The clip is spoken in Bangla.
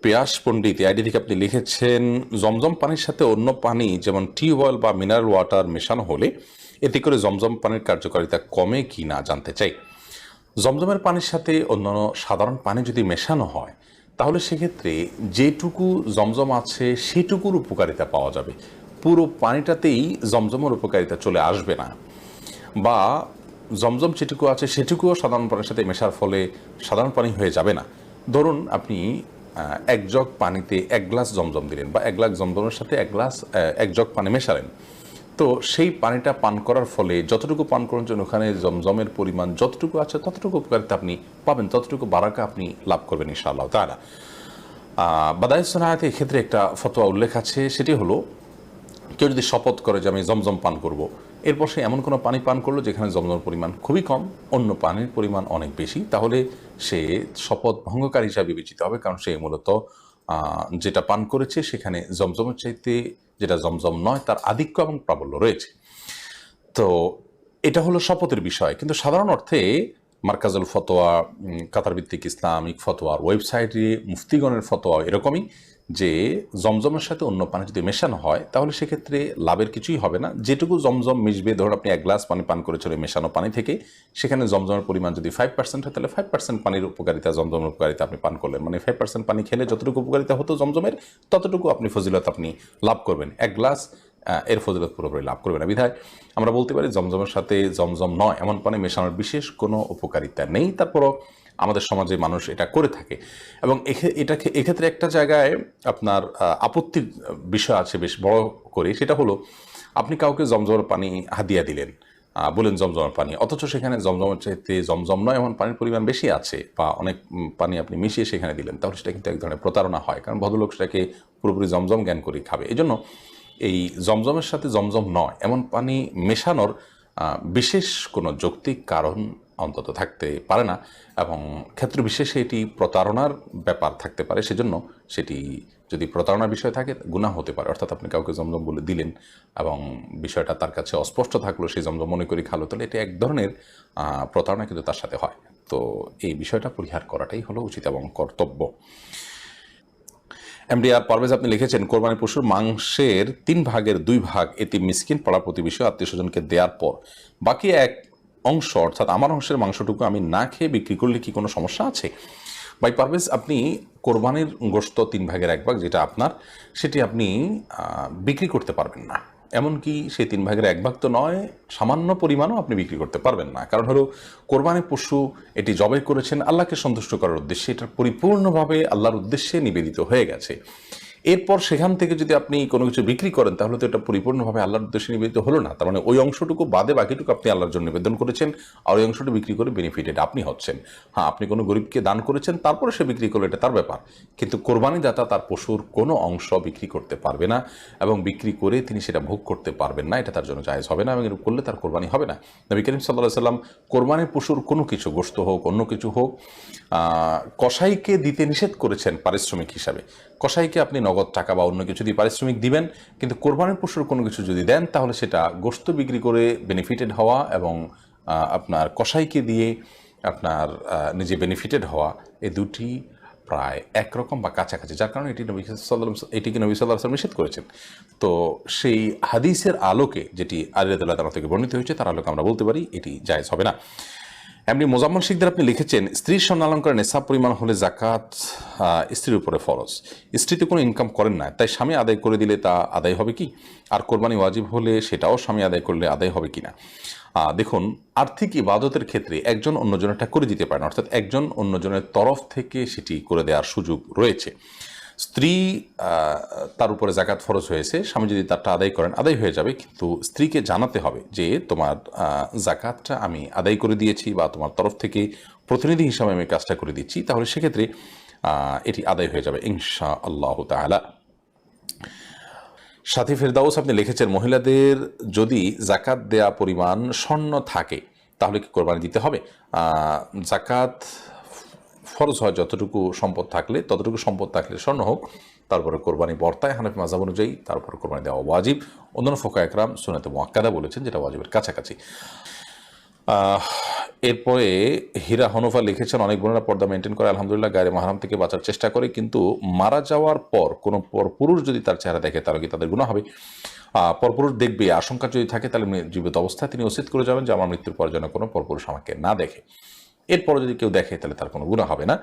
পেয়াস পণ্ডিত আইডি থেকে আপনি লিখেছেন, জমজম পানির সাথে অন্য পানি যেমন টিউবওয়েল বা মিনারেল ওয়াটার মেশানো হলে এতে করে জমজম পানির কার্যকারিতা কমে কি না জানতে চাই। জমজমের পানির সাথে অন্যান্য সাধারণ পানি যদি মেশানো হয় তাহলে সেক্ষেত্রে যেটুকু জমজম আছে সেটুকুর উপকারিতা পাওয়া যাবে, পুরো পানিটাতেই জমজমের উপকারিতা চলে আসবে না, বা জমজম যেটুকু আছে সেটুকুও সাধারণ পানির সাথে মেশার ফলে সাধারণ পানি হয়ে যাবে না। ধরুন আপনি এক জগ পানিতে 1 গ্লাস জমজম দিলেন, বা 1 গ্লাস জমজমের সাথে 1 জগ পানি মেশালেন, তো সেই পানিটা পান করার ফলে যতটুকু পান করার জন্য ওখানে জমজমের পরিমাণ যতটুকু আছে ততটুকু উপকারিতা আপনি পাবেন, ততটুকু বারাকা আপনি লাভ করবেন ইনশাআল্লাহ তাআলা। বাদায়ে সনায়াতে এক্ষেত্রে একটা ফতোয়া উল্লেখ আছে, সেটি হলো কেউ যদি শপথ করে যে আমি জমজম পান করব, এরপর সে এমন কোনো পানি পান করলো যেখানে জমজমের পরিমাণ খুবই কম, অন্য পানির পরিমাণ অনেক বেশি, তাহলে সে শপথ ভঙ্গকারী হিসাবে বিবেচিত হবে, কারণ সে মূলত যেটা পান করেছে সেখানে জমজমের চাইতে যেটা জমজম নয় তার আধিক্য এবং প্রাবল্য রয়েছে। তো এটা হলো শপথের বিষয়, কিন্তু সাধারণ অর্থে মার্কাজুল ফতোয়া, কাতার ভিত্তিক ইসলামিক ফতোয়ার ওয়েবসাইটে মুফতিগণের ফতোয়া এরকমই যে জমজমের সাথে অন্য পানি যদি মেশানো হয় তাহলে সেক্ষেত্রে লাভের কিছুই হবে না। যেটুকু জমজম মিশবে, ধরুন আপনি 1 গ্লাস পানি পান করেছেন মেশানো পানি থেকে, সেখানে জমজমের পরিমাণ যদি 5% হয় তাহলে 5% পানির উপকারিতা, জমজমের উপকারিতা আপনি পান করলেন, মানে 5% পানি খেলে যতটুকু উপকারিতা হতো জমজমের ততটুকু আপনি ফজিলত আপনি লাভ করবেন, 1 গ্লাস এর ফজিলত পুরোপুরি লাভ করবে না। বিধায় আমরা বলতে পারি জমজমের সাথে জমজম নয় এমন পানি মেশানোর বিশেষ কোনো উপকারিতা নেই। তারপরও আমাদের সমাজে মানুষ এটা করে থাকে, এবং এটাকে এক্ষেত্রে একটা জায়গায় আপনার আপত্তির বিষয় আছে বেশ বড় করে, সেটা হলো আপনি কাউকে জমজমের পানি হাদিয়া দিলেন, বলেন জমজমের পানি, অথচ সেখানে জমজমের চাইতে জমজম নয় এমন পানির পরিমাণ বেশি আছে, বা অনেক পানি আপনি মিশিয়ে সেখানে দিলেন, তাহলে সেটা কিন্তু এক ধরনের প্রতারণা হয়, কারণ ভদ্রলোক সেটাকে পুরোপুরি জমজম জ্ঞান করে খাবে। এই জন্য এই জমজমের সাথে জমজম নয় এমন পানি মেশানোর বিশেষ কোনো যৌক্তিক কারণ অন্তত থাকতে পারে না, এবং ক্ষেত্র বিশেষে এটি প্রতারণার ব্যাপার থাকতে পারে। সেজন্য সেটি যদি প্রতারণার বিষয় থাকে গুনাহ হতে পারে, অর্থাৎ আপনি কাউকে জমজম বলে দিলেন এবং বিষয়টা তার কাছে অস্পষ্ট থাকলো, সেই জমজম মনে করি খালো, তাহলে এটি এক ধরনের প্রতারণা কিন্তু তার সাথে হয়। তো এই বিষয়টা পরিহার করাটাই হলো উচিত এবং কর্তব্য। MDR পারভেজ আপনি লিখেছেন, কোরবানি পশুর মাংসের 3 ভাগের 2 ভাগ এতিম মিসকিন পাড়া প্রতিবেশী আত্মীয় স্বজনকে দেওয়ার পর বাকি এক অংশ অর্থাৎ আমার অংশের মাংসটুকু আমি না খেয়ে বিক্রি করলে কি কোনো সমস্যা আছে? ভাই পারভেজ, আপনি কোরবানির গোশত 3 ভাগের 1 ভাগ যেটা আপনার, সেটি আপনি বিক্রি করতে পারবেন না। এমনকি সেই 3 ভাগের 1 ভাগ তো নয়, সামান্য পরিমাণও আপনি বিক্রি করতে পারবেন না। কারণ হলো কোরবানির পশু এটি জবাই করেছেন আল্লাহকে সন্তুষ্ট করার উদ্দেশ্যে, এটা পরিপূর্ণভাবে আল্লাহর উদ্দেশ্যে নিবেদিত হয়ে গেছে। এরপর সেখান থেকে যদি আপনি কোনো কিছু বিক্রি করেন তাহলে তো এটা পরিপূর্ণভাবে আল্লাহর উদ্দেশ্যে নিবেদিত হলো না। তার মানে ওই অংশটুকু বাদে বাকিটুকু আপনি আল্লাহর জন্য নিবেদন করেছেন, আর ওই অংশটা বিক্রি করে বেনিফিটেড আপনি হচ্ছেন। হ্যাঁ, আপনি কোনো গরিবকে দান করেছেন, তারপরে সে বিক্রি করলে এটা তার ব্যাপার, কিন্তু কোরবানিদাতা তার পশুর কোনো অংশ বিক্রি করতে পারবে না, এবং বিক্রি করে তিনি সেটা ভোগ করতে পারবেন না, এটা তার জন্য জায়েজ হবে না, এবং এরকম করলে তার কোরবানি হবে না। নবী করিম সাল্লাল্লাহু আলাইহি সাল্লাম কোরবানির পশুর কোনো কিছু, গোশত হোক অন্য কিছু হোক, কসাইকে দিতে নিষেধ করেছেন পারিশ্রমিক হিসাবে। কসাইকে আপনি নগদ টাকা বা অন্য কিছু দিয়ে পারিশ্রমিক দিবেন, কিন্তু কোরবানির পশুর কোনো কিছু যদি দেন তাহলে সেটা গোশত বিক্রি করে বেনিফিটেড হওয়া এবং আপনার কসাইকে দিয়ে আপনার নিজে বেনিফিটেড হওয়া, এই দুটি প্রায় একরকম বা কাছাকাছি, যার কারণে এটিকে নবী সাল্লাল্লাহু আলাইহি ওয়াসাল্লাম নিষেধ করেছেন। তো সেই হাদিসের আলোকে, যেটি আলী রাদিয়াল্লাহু তাআলা থেকে বর্ণিত হয়েছে, তার আলোকে আমরা বলতে পারি এটি জায়েজ হবে না। এমনি মোজাম্মল শিকদার আপনি লিখেছেন, স্ত্রীর স্বর্ণালঙ্কারের নেশাব পরিমাণ হলে জাকাত স্ত্রীর উপরে ফরজ। স্ত্রী তো কোনো ইনকাম করেন না, তাই স্বামী আদায় করে দিলে তা আদায় হবে কি? আর কোরবানি ওয়াজিব হলে সেটাও স্বামী আদায় করলে আদায় হবে কি না? দেখুন, আর্থিক ইবাদতের ক্ষেত্রে একজন অন্যজনেরটা করে দিতে পারেন, অর্থাৎ একজন অন্যজনের তরফ থেকে সেটি করে দেওয়ার সুযোগ রয়েছে। স্ত্রী তার উপরে জাকাত ফরজ হয়েছে, স্বামী যদি তারটা আদায় করেন আদায় হয়ে যাবে, কিন্তু স্ত্রীকে জানাতে হবে যে তোমার জাকাতটা আমি আদায় করে দিয়েছি, বা তোমার তরফ থেকে প্রতিনিধি হিসাবে আমি কাজটা করে দিচ্ছি, তাহলে সেক্ষেত্রে এটি আদায় হয়ে যাবে ইনশাআল্লাহু তাআলা। সাথী ফেরদাউস আপনি লিখেছেন, মহিলাদের যদি জাকাত দেয়া পরিমাণ স্বর্ণ থাকে তাহলে কি কোরবানি দিতে হবে? জাকাত ফরজ হয় যতটুকু সম্পদ থাকলে, ততটুকু সম্পদ থাকলে স্বর্ণ হোক, তারপরে কোরবানি বর্তায় হানাফি মাযহাব অনুযায়ী, তারপরে কোরবানি দেওয়া ওয়াজিব। অন্যান্য ফুকাহা একরাম সুন্নাতে মুআক্কাদা বলেছেন, যেটা ওয়াজিবের কাছাকাছি। আহ, এরপরে হীরা হনফা লিখেছেন, অনেক বোনেরা পর্দা মেনটেন করে আলহামদুলিল্লাহ, গায়ে মাহারাম থেকে বাঁচার চেষ্টা করে, কিন্তু মারা যাওয়ার পর কোনো পরপুরুষ যদি তার চেহারা দেখে তাহলে কি তাদের গুনাহ হবে? পরপুরুষ দেখবে আশঙ্কা যদি থাকে তাহলে জীবিত অবস্থায় তিনি ওসিয়ত করে যাবেন যে আমার মৃত্যুর পর যেন কোনো পরপুরুষ আমাকে না দেখে। এরপর যদি কেউ দেখে তাহলে তার কোনো গুনাহ হবে না।